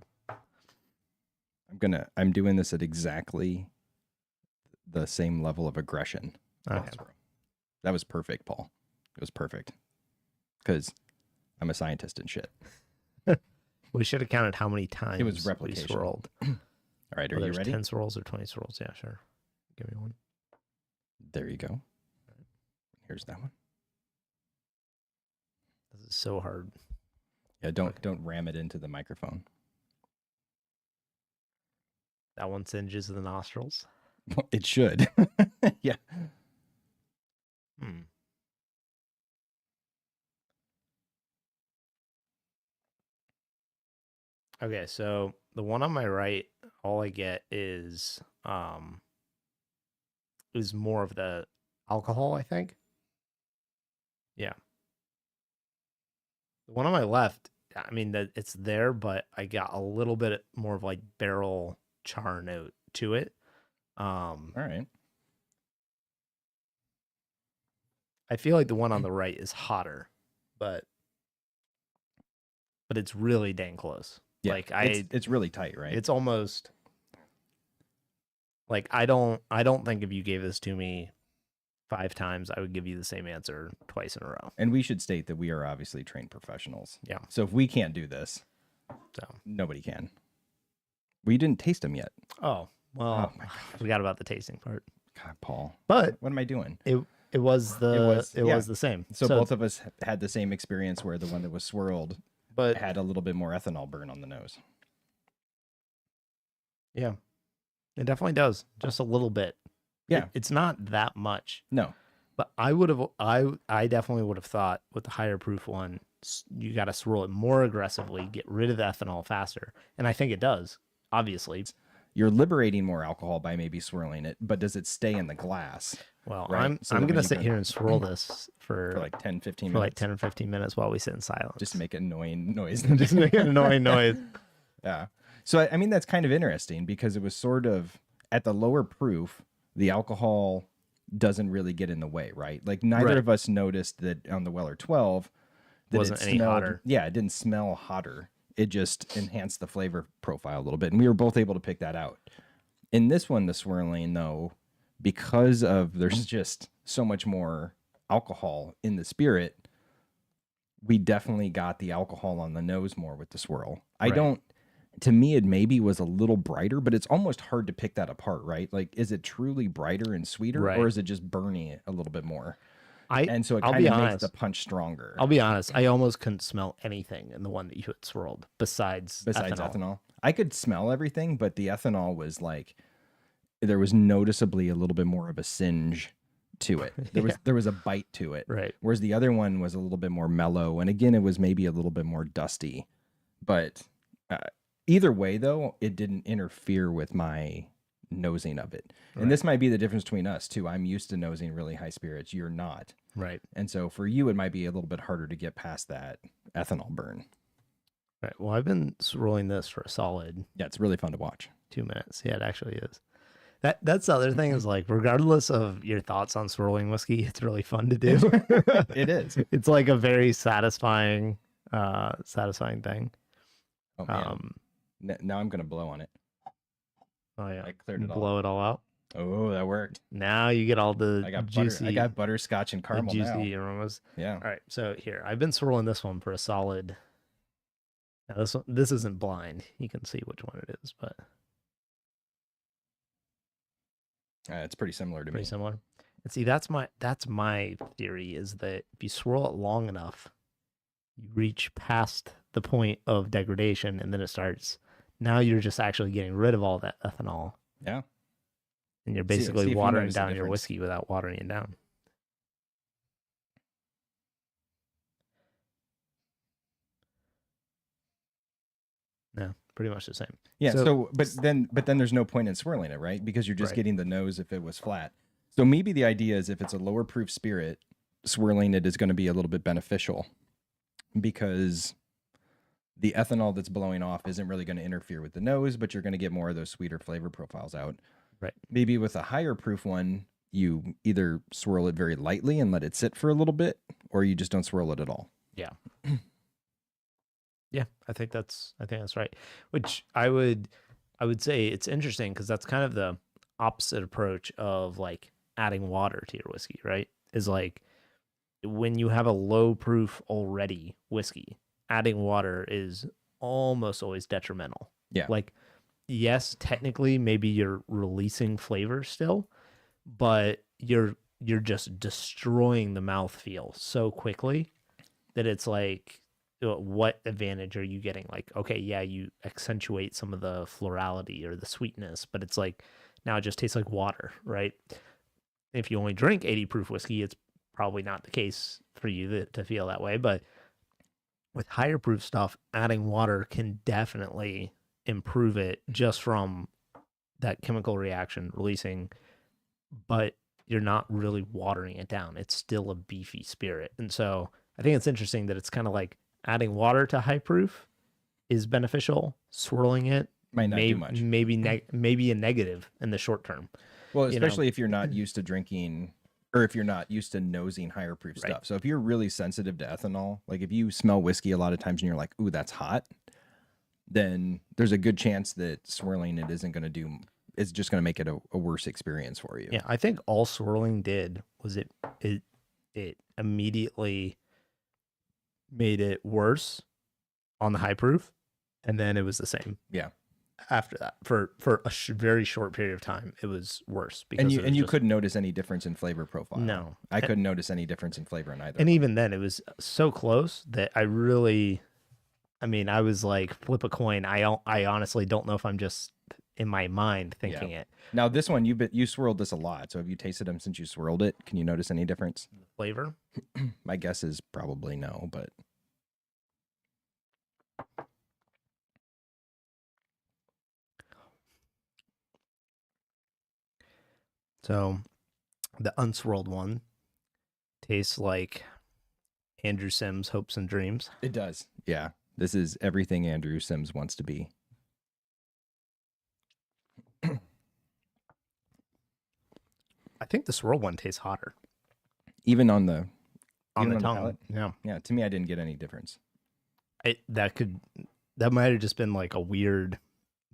I'm doing this at exactly the same level of aggression. Okay. That was perfect, Paul. It was perfect. Because I'm a scientist and shit. We should have counted how many times it was replication. we swirled. All right, are you ready? 10 swirls or 20 swirls? Yeah, sure. Give me one. There you go. Here's that one. This is so hard. Yeah, don't ram it into the microphone. That one singes the nostrils. It should. Yeah. Okay, so the one on my right, all I get is more of the alcohol, I think. Yeah. The one on my left, I mean, that it's there, but I got a little bit more of like barrel char note to it. All right. I feel like the one on the right is hotter, but it's really dang close. Yeah, like it's really tight, right? It's almost like I don't think if you gave this to me 5 times, I would give you the same answer twice in a row. And we should state that we are obviously trained professionals. Yeah. So if we can't do this, nobody can. We didn't taste them yet. Oh, well, I forgot about the tasting part. God, Paul. But what am I doing? It was the same. So both of us had the same experience where the one that was swirled but had a little bit more ethanol burn on the nose. Yeah. It definitely does. Just a little bit. Yeah. It's not that much. No. But I definitely would have thought with the higher proof one, you got to swirl it more aggressively, get rid of the ethanol faster. And I think it does, obviously. You're liberating more alcohol by maybe swirling it, but does it stay in the glass? Well, right? I'm going to sit here and swirl this for like 10, 15 minutes. For like 10 or 15 minutes while we sit in silence. Just make an annoying noise. Just make an annoying noise. Yeah. So, I mean, that's kind of interesting because it was sort of at the lower proof, the alcohol doesn't really get in the way, right? Like neither of us noticed that on the Weller 12 that wasn't any hotter. Yeah, it didn't smell hotter. It just enhanced the flavor profile a little bit. And we were both able to pick that out. In this one, the swirling, though, because of there's just so much more alcohol in the spirit, we definitely got the alcohol on the nose more with the swirl. To me, it maybe was a little brighter, but it's almost hard to pick that apart, right? Like, is it truly brighter and sweeter, or is it just burning it a little bit more? And so it kind of makes the punch stronger. I'll be honest. I almost couldn't smell anything in the one that you had swirled besides ethanol. I could smell everything, but the ethanol was like, there was noticeably a little bit more of a singe to it. There was a bite to it. Right. Whereas the other one was a little bit more mellow. And again, it was maybe a little bit more dusty. But either way, though, it didn't interfere with my nosing of it. Right. And this might be the difference between us, too. I'm used to nosing really high spirits. You're not. Right. And so for you, it might be a little bit harder to get past that ethanol burn. Right. Well, I've been swirling this for a solid... Yeah, it's really fun to watch. 2 minutes. Yeah, it actually is. That's the other thing is like, regardless of your thoughts on swirling whiskey, it's really fun to do. It is. It's like a very satisfying thing. Oh, man. Now I'm going to blow on it. Oh, yeah. I cleared it all. Blow it all out. Oh, that worked. Now you get all the juicy... I got butterscotch and caramel juicy now. aromas. Yeah. All right, so here. I've been swirling this one for a solid... Now this isn't blind. You can see which one it is, but... It's pretty similar to Pretty me. similar. And see, that's my theory is that if you swirl it long enough, you reach past the point of degradation, and then it starts. Now you're just actually getting rid of all that ethanol, Yeah. and you're See basically if you watering notice a down your difference. whiskey without watering it down. No, pretty much the same. Yeah. So, but then there's no point in swirling it, right? Because you're just Right. getting the nose if it was flat. So maybe the idea is if it's a lower proof spirit, swirling it is going to be a little bit beneficial because the ethanol that's blowing off isn't really going to interfere with the nose, but you're going to get more of those sweeter flavor profiles out. Right. Maybe with a higher proof one, you either swirl it very lightly and let it sit for a little bit, or you just don't swirl it at all. Yeah. Yeah, I think that's right. Which I would say it's interesting because that's kind of the opposite approach of like adding water to your whiskey, right? Is like when you have a low proof already whiskey, adding water is almost always detrimental. Yeah. Like, yes, technically maybe you're releasing flavor still, but you're just destroying the mouthfeel so quickly that it's like, what advantage are you getting? Like, okay, yeah, you accentuate some of the florality or the sweetness, but it's like now it just tastes like water, right? If you only drink 80 proof whiskey, it's probably not the case for you to feel that way. But with higher proof stuff, adding water can definitely improve it just from that chemical reaction releasing, but you're not really watering it down. It's still a beefy spirit. And so I think it's interesting that it's kind of like adding water to high proof is beneficial. Swirling it might not do much. Maybe a negative in the short term. Well, especially if you're not used to drinking or if you're not used to nosing higher proof stuff. So if you're really sensitive to ethanol, like if you smell whiskey a lot of times and you're like, ooh, that's hot, then there's a good chance that swirling it isn't going to do, it's just going to make it a worse experience for you. Yeah, I think all swirling did was it immediately made it worse on the high proof, and then it was the same. Yeah. After that, for a very short period of time, it was worse because you couldn't notice any difference in flavor profile. No, I couldn't notice any difference in flavor in either. And even then, it was so close that I was like, flip a coin. I honestly don't know if I'm just in my mind thinking it. Now this one, you swirled this a lot. So have you tasted them since you swirled it? Can you notice any difference? Flavor? My guess is probably no, but. So the unswirled one tastes like Andrew Sims' hopes and dreams. It does. Yeah. This is everything Andrew Sims wants to be. I think the swirl one tastes hotter. Even on the tongue. palate? Yeah. Yeah. To me, I didn't get any difference. That might have just been like a weird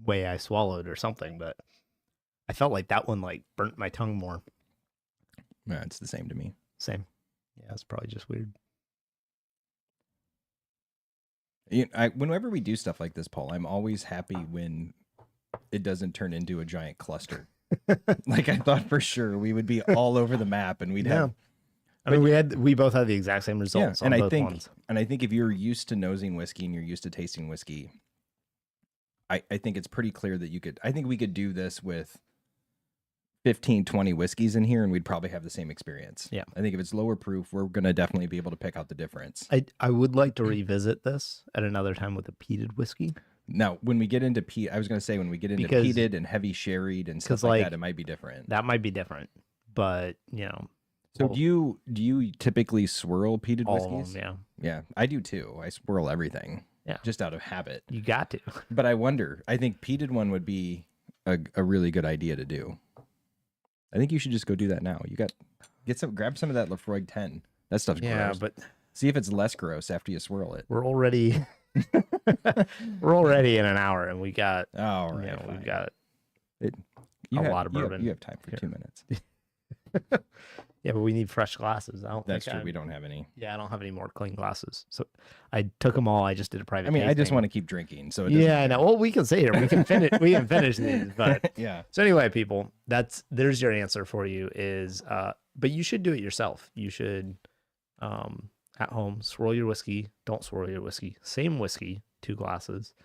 way I swallowed or something, but I felt like that one like burnt my tongue more. Yeah, it's the same to me. Same. Yeah, it's probably just weird. Whenever we do stuff like this, Paul, I'm always happy when it doesn't turn into a giant cluster. Like I thought for sure we would be all over the map and we'd have. I mean, we both had the exact same results. Yeah, and on I both think, ones. and I think if you're used to nosing whiskey and you're used to tasting whiskey, I think it's pretty clear that I think we could do this with 15, 20 whiskeys in here and we'd probably have the same experience. Yeah. I think if it's lower proof, we're going to definitely be able to pick out the difference. I would like to revisit this at another time with a peated whiskey. Now, when we get into I was going to say when we get into peated and heavy sherried and stuff like that, it might be different. That might be different, but So do you typically swirl peated all whiskeys? of them, Yeah, I do too. I swirl everything. Yeah. Just out of habit. You got to. But I wonder, I think peated one would be a really good idea to do. I think you should just go do that now. Grab some of that Lafroig 10. That stuff's gross. But see if it's less gross after you swirl it. We're already in an hour and we got we've got a lot of bourbon. You have time for 2 minutes. Yeah, but we need fresh glasses. I don't That's think true. We don't have any. Yeah, I don't have any more clean glasses. So I took them all. I just did a private I mean, I just tasting. want to keep drinking, so it doesn't Yeah, I know. Well, we can say it. We can finish. We can finish these, but yeah. So anyway, people, there's your answer for you. Is but you should do it yourself. You should at home swirl your whiskey. Don't swirl your whiskey. Same whiskey, 2 glasses,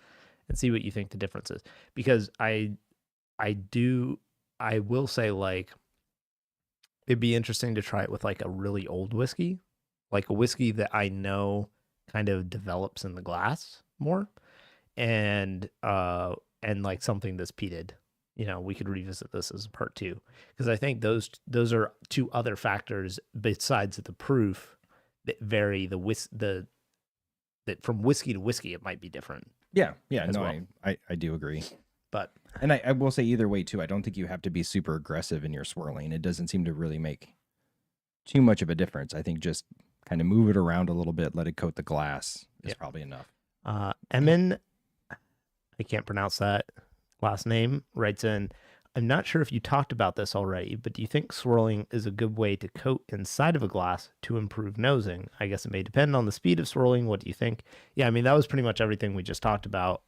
and see what you think the difference is. Because I will say, like, it'd be interesting to try it with like a really old whiskey, like a whiskey that I know kind of develops in the glass more, and like something that's peated. You know, we could revisit this as part 2, because I think those are 2 other factors besides the proof that vary that from whiskey to whiskey it might be different. Yeah, no, well. I do agree. But And I will say either way too, I don't think you have to be super aggressive in your swirling. It doesn't seem to really make too much of a difference. I think just kind of move it around a little bit, let it coat the glass is probably enough. Emin, I can't pronounce that last name, writes in, I'm not sure if you talked about this already, but do you think swirling is a good way to coat inside of a glass to improve nosing? I guess it may depend on the speed of swirling. What do you think? Yeah, I mean, that was pretty much everything we just talked about.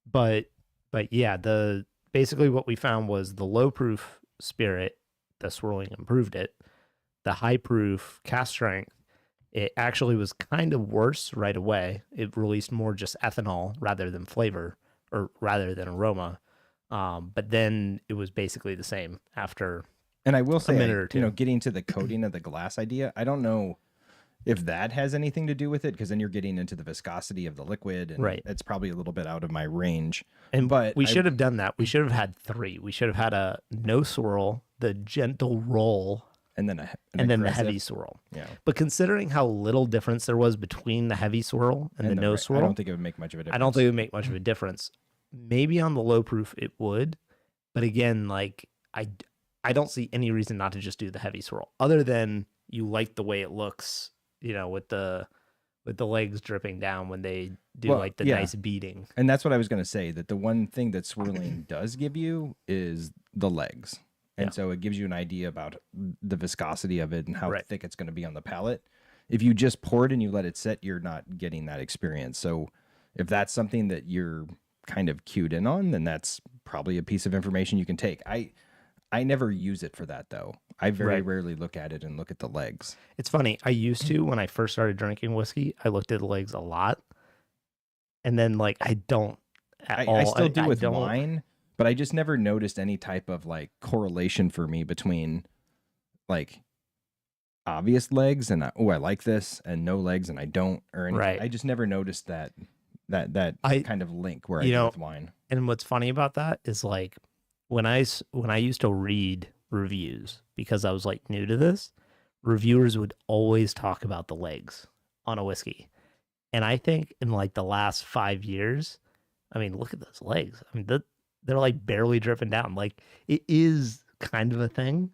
But yeah, basically what we found was the low proof spirit, the swirling improved it. The high proof cast strength, it actually was kind of worse right away. It released more just ethanol rather than flavor, or rather than aroma. But then it was basically the same after. And I will say, a minute or 2. Getting to the coating of the glass idea, I don't know if that has anything to do with it, because then you're getting into the viscosity of the liquid, and it's probably a little bit out of my range. But we should have done that. We should have had 3. We should have had a no swirl, the gentle roll, and then the heavy swirl. Yeah. But considering how little difference there was between the heavy swirl and the no swirl, I don't think it would make much of a difference. I don't think it would make much of a difference. Maybe on the low proof it would, but again, like I don't see any reason not to just do the heavy swirl, other than you like the way it looks, with the legs dripping down when they do nice beating. And that's what I was going to say, that the one thing that swirling does give you is the legs. And so it gives you an idea about the viscosity of it and how thick it's going to be on the palate. If you just pour it and you let it sit, you're not getting that experience. So if that's something that you're kind of cued in on, then that's probably a piece of information you can take. I never use it for that, though. I very rarely look at it and look at the legs. It's funny. I used to, when I first started drinking whiskey, I looked at the legs a lot. And then, like, I don't at all. I still do with wine, but I just never noticed any type of, like, correlation for me between, like, obvious legs and, I like this, and no legs and I don't, or anything. Right. I just never noticed that kind of link where I do with wine. And what's funny about that is, like, when I used to read reviews, because I was like new to this, reviewers would always talk about the legs on a whiskey. And I think in like the last 5 years, I mean, look at those legs. I mean, they're like barely dripping down. Like, it is kind of a thing,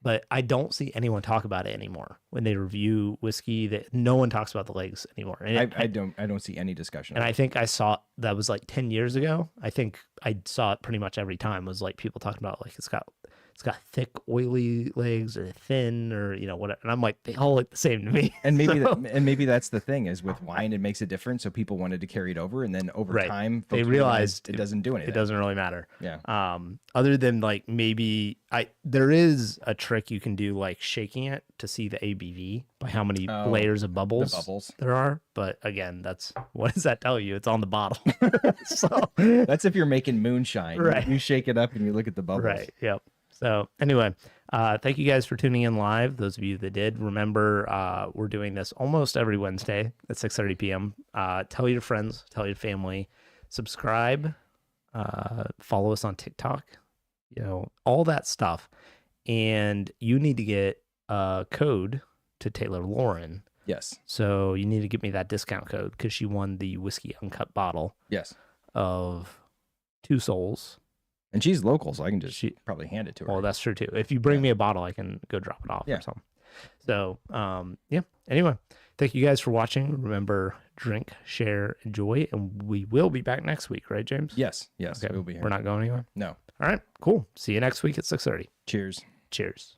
but I don't see anyone talk about it anymore when they review whiskey. That no one talks about the legs anymore. And I don't see any discussion. And I think I saw that was like 10 years ago. I think I saw it pretty much every time, was like people talking about, like, it's got thick, oily legs, or thin, or whatever. And I'm like, they all look the same to me. And maybe maybe that's the thing, is with wine it makes it different, so people wanted to carry it over, and then over time they realized it doesn't do anything. It doesn't really matter. Yeah. Other than, like, maybe there is a trick you can do, like shaking it to see the ABV by how many layers of bubbles there are. But again, what does that tell you? It's on the bottle. So that's if you're making moonshine. Right. You shake it up and you look at the bubbles. Right. Yep. So anyway, thank you guys for tuning in live. Those of you that did, remember, we're doing this almost every Wednesday at 6:30 p.m. Tell your friends, tell your family, subscribe, follow us on TikTok, all that stuff. And you need to get a code to Taylor Lauren. Yes. So you need to give me that discount code, because she won the Whiskey Uncut bottle. Yes. Of Two Souls. And she's local, so I can just probably hand it to her. Well, that's true too. If you bring me a bottle, I can go drop it off or something. So, Anyway, thank you guys for watching. Remember, drink, share, enjoy, and we will be back next week, right, James? Yes. Okay. We'll be here. We're not going anywhere? No. All right, cool. See you next week at 6:30. Cheers. Cheers.